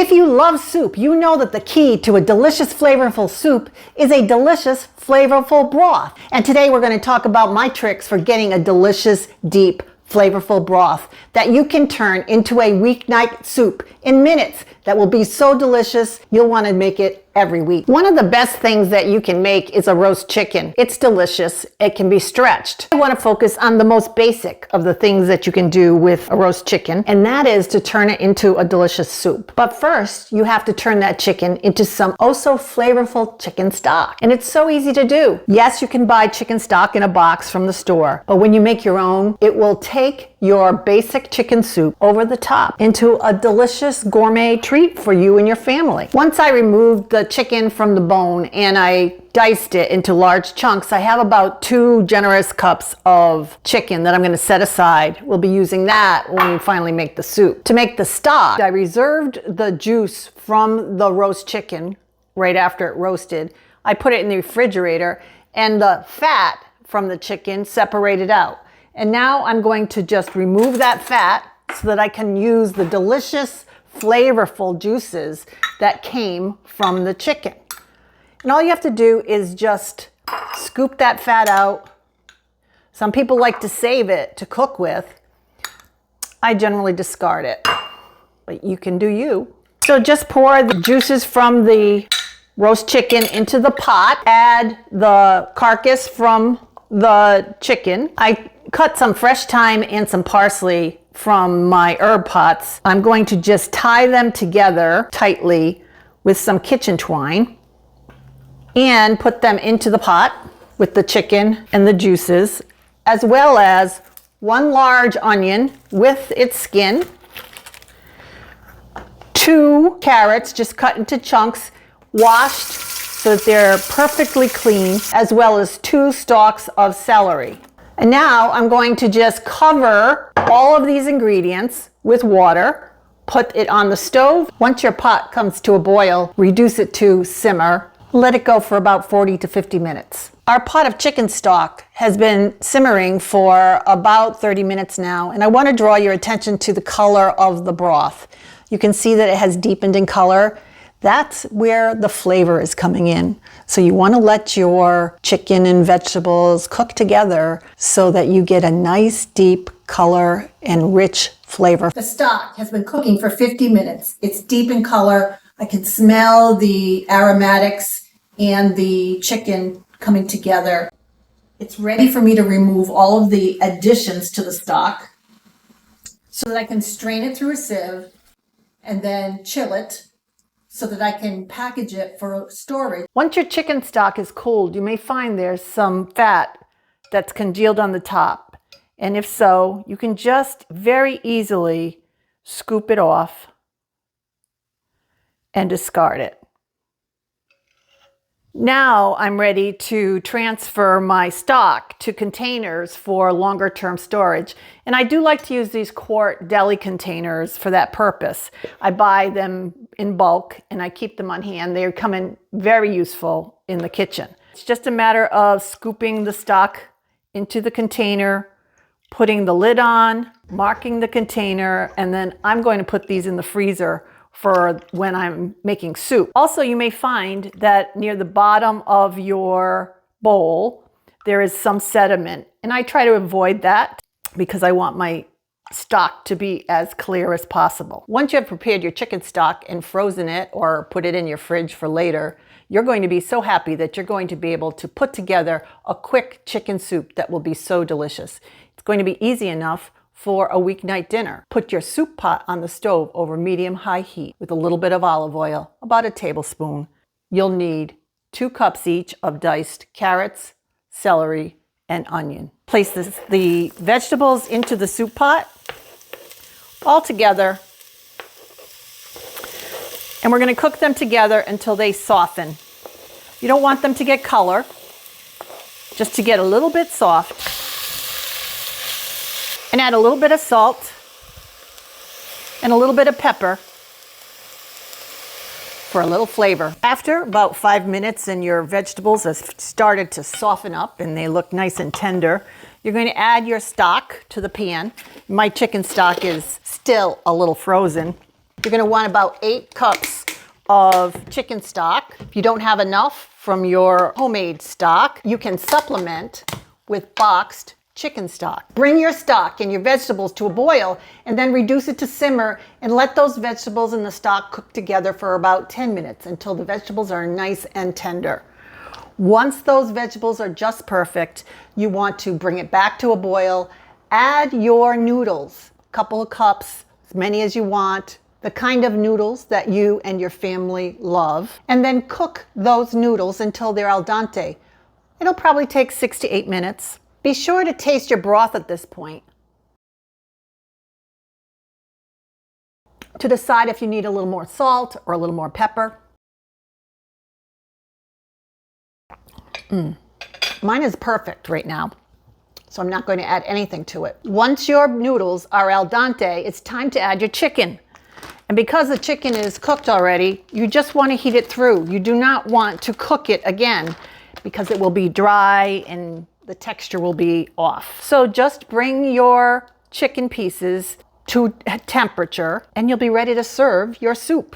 If you love soup, you know that the key to a delicious, flavorful soup is a delicious, flavorful broth. And today we're going to talk about my tricks for getting a delicious, deep, flavorful broth that you can turn into a weeknight soup in minutes that will be so delicious you'll want to make it every week. One of the best things that you can make is a roast chicken. It's delicious. It can be stretched. I want to focus on the most basic of the things that you can do with a roast chicken, and that is to turn it into a delicious soup. But first, you have to turn that chicken into some oh so flavorful chicken stock. And it's so easy to do. Yes, you can buy chicken stock in a box from the store, but when you make your own, it will take your basic chicken soup over the top into a delicious gourmet treat for you and your family. Once I removed the chicken from the bone and I diced it into large chunks, I have about 2 generous cups of chicken that I'm going to set aside. We'll be using that when we finally make the soup. To make the stock, I reserved the juice from the roast chicken right after it roasted. I put it in the refrigerator and the fat from the chicken separated out. And now I'm going to just remove that fat so that I can use the delicious, flavorful juices that came from the chicken. And all you have to do is just scoop that fat out. Some people like to save it to cook with. I generally discard it, but you can do you. So just pour the juices from the roast chicken into the pot. Add the carcass from the chicken. I cut some fresh thyme and some parsley from my herb pots. I'm going to just tie them together tightly with some kitchen twine and put them into the pot with the chicken and the juices, as well as 1 large onion with its skin, 2 carrots just cut into chunks, washed so that they're perfectly clean, as well as 2 stalks of celery. And now I'm going to just cover all of these ingredients with water, put it on the stove. Once your pot comes to a boil, reduce it to simmer. Let it go for about 40 to 50 minutes. Our pot of chicken stock has been simmering for about 30 minutes now, and I want to draw your attention to the color of the broth. You can see that it has deepened in color. That's where the flavor is coming in. So you want to let your chicken and vegetables cook together so that you get a nice deep color and rich flavor. The stock has been cooking for 50 minutes. It's deep in color. I can smell the aromatics and the chicken coming together. It's ready for me to remove all of the additions to the stock so that I can strain it through a sieve and then chill it so that I can package it for storage. Once your chicken stock is cooled, you may find there's some fat that's congealed on the top. And if so, you can just very easily scoop it off and discard it. Now I'm ready to transfer my stock to containers for longer term storage. And I do like to use these quart deli containers for that purpose. I buy them in bulk and I keep them on hand. They come in very useful in the kitchen. It's just a matter of scooping the stock into the container, putting the lid on, marking the container, and then I'm going to put these in the freezer for when I'm making soup. Also, you may find that near the bottom of your bowl, there is some sediment. And I try to avoid that because I want my stock to be as clear as possible. Once you have prepared your chicken stock and frozen it or put it in your fridge for later, you're going to be so happy that you're going to be able to put together a quick chicken soup that will be so delicious. It's going to be easy enough for a weeknight dinner. Put your soup pot on the stove over medium-high heat with a little bit of olive oil, about a tablespoon. You'll need 2 cups each of diced carrots, celery, and onion. Place the vegetables into the soup pot all together, and we're going to cook them together until they soften. You don't want them to get color, just to get a little bit soft. And add a little bit of salt and a little bit of pepper for a little flavor. After about 5 minutes and your vegetables have started to soften up and they look nice and tender, you're going to add your stock to the pan. My chicken stock is still a little frozen. You're going to want about 8 cups of chicken stock. If you don't have enough from your homemade stock, you can supplement with boxed chicken stock. Bring your stock and your vegetables to a boil and then reduce it to simmer and let those vegetables and the stock cook together for about 10 minutes until the vegetables are nice and tender. Once those vegetables are just perfect, you want to bring it back to a boil, add your noodles, a couple of cups, as many as you want, the kind of noodles that you and your family love, and then cook those noodles until they're al dente. It'll probably take 6 to 8 minutes. Be sure to taste your broth at this point to decide if you need a little more salt or a little more pepper. Mine is perfect right now, so I'm not going to add anything to it. Once your noodles are al dente, it's time to add your chicken. And because the chicken is cooked already, you just want to heat it through. You do not want to cook it again because it will be dry and the texture will be off. So just bring your chicken pieces to temperature and you'll be ready to serve your soup.